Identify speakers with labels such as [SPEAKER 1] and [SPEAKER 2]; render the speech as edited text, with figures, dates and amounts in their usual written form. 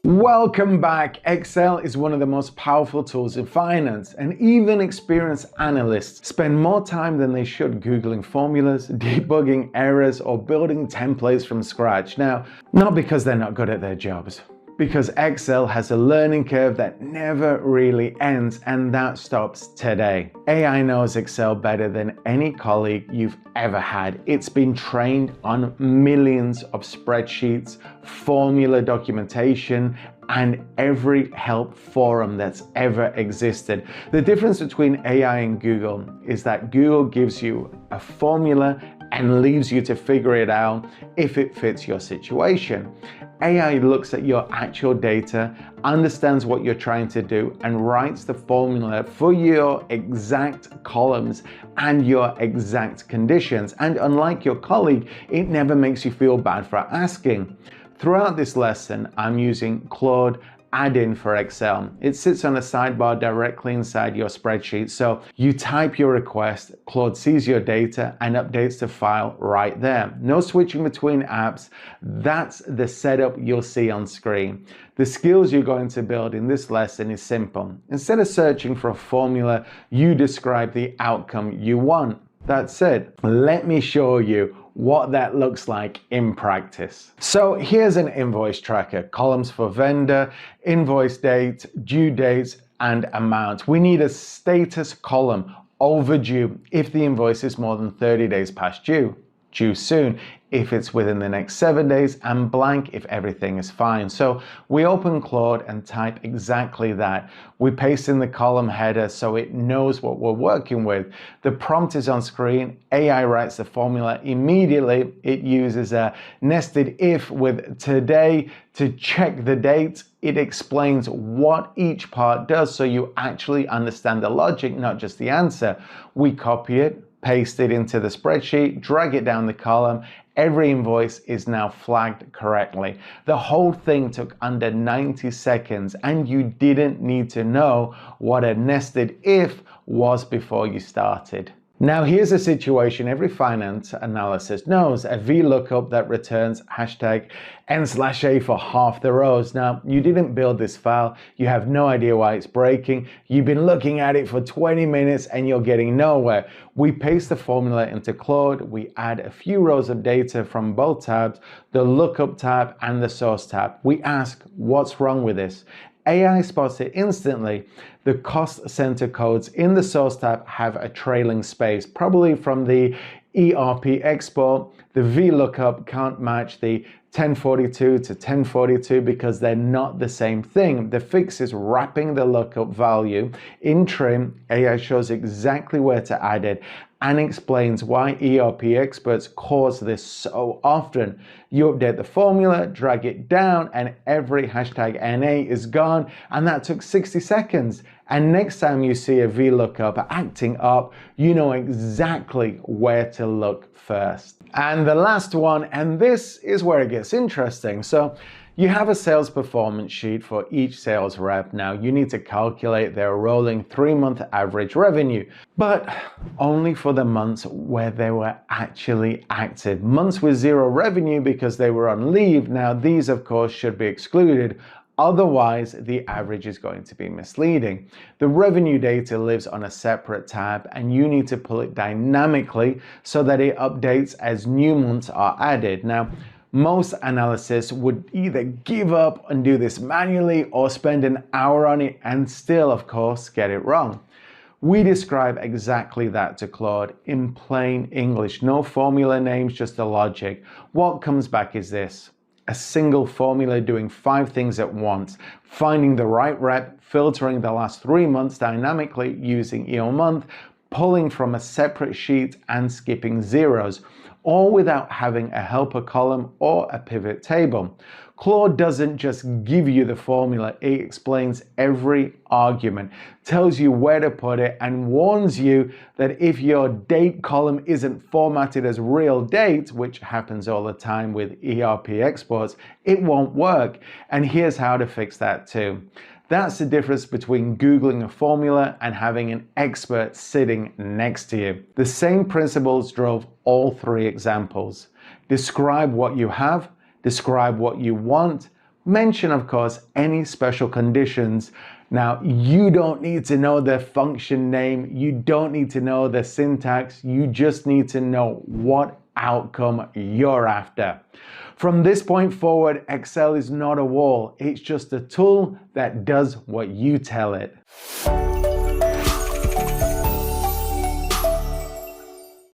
[SPEAKER 1] Welcome back. Excel is one of the most powerful tools in finance, and even experienced analysts spend more time than they should Googling formulas, debugging errors, or building templates from scratch. Now, not because they're not good at their jobs, because Excel has a learning curve that never really ends, and that stops today. AI knows Excel better than any colleague you've ever had. It's been trained on millions of spreadsheets, formula documentation, and every help forum that's ever existed. The difference between AI and Google is that Google gives you a formula and leaves you to figure it out if it fits your situation. AI looks at your actual data, understands what you're trying to do, and writes the formula for your exact columns and your exact conditions. And unlike your colleague, it never makes you feel bad for asking. Throughout this lesson, I'm using Claude add-in for Excel. It sits on a sidebar directly inside your spreadsheet. So you type your request, Claude sees your data and updates the file right there. No switching between apps. That's the setup you'll see on screen. The skills you're going to build in this lesson is simple. Instead of searching for a formula, you describe the outcome you want. That's it. Let me show you what that looks like in practice. So here's an invoice tracker, columns for vendor, invoice date, due dates, and amount. We need a status column, overdue if the invoice is more than 30 days past due, due soon if it's within the next 7 days, and blank if everything is fine. So we open Claude and type exactly that. We paste in the column header so it knows what we're working with. The prompt is on screen. AI writes the formula immediately. It uses a nested if with today to check the date. It explains what each part does so you actually understand the logic, not just the answer. We copy it, paste it into the spreadsheet, drag it down the column. Every invoice is now flagged correctly. The whole thing took under 90 seconds, and you didn't need to know what a nested if was before you started. Now here's a situation every finance analyst knows, a VLOOKUP that returns hashtag n/a for half the rows. Now, you didn't build this file, you have no idea why it's breaking, you've been looking at it for 20 minutes and you're getting nowhere. We paste the formula into Claude, we add a few rows of data from both tabs, the lookup tab and the source tab. We ask, what's wrong with this? AI spots it instantly. The cost center codes in the source tab have a trailing space, probably from the ERP export. The VLOOKUP can't match the 1042 to 1042 because they're not the same thing. The fix is wrapping the lookup value in trim. AI shows exactly where to add it and explains why ERP experts cause this so often. You update the formula, drag it down, and every hashtag NA is gone, and that took 60 seconds. And next time you see a VLOOKUP acting up, you know exactly where to look first. And the last one, and this is where it gets interesting. So you have a sales performance sheet for each sales rep. Now you need to calculate their rolling 3-month average revenue, but only for the months where they were actually active. Months with zero revenue because they were on leave. Now these of course should be excluded. Otherwise, the average is going to be misleading. The revenue data lives on a separate tab and you need to pull it dynamically so that it updates as new months are added. Now, most analysts would either give up and do this manually or spend an hour on it and still, of course, get it wrong. We describe exactly that to Claude in plain English. No formula names, just the logic. What comes back is this. A single formula doing 5 things at once, finding the right rep, filtering the last 3 months dynamically using year month, pulling from a separate sheet and skipping zeros, all without having a helper column or a pivot table. Claude doesn't just give you the formula, it explains every argument, tells you where to put it, and warns you that if your date column isn't formatted as real date, which happens all the time with ERP exports, it won't work. And here's how to fix that too. That's the difference between Googling a formula and having an expert sitting next to you. The same principles drove all 3 examples. Describe what you have, describe what you want, Mention, of course, any special conditions. Now, you don't need to know the function name, you don't need to know the syntax, you just need to know what outcome you're after. From this point forward, Excel is not a wall, it's just a tool that does what you tell it.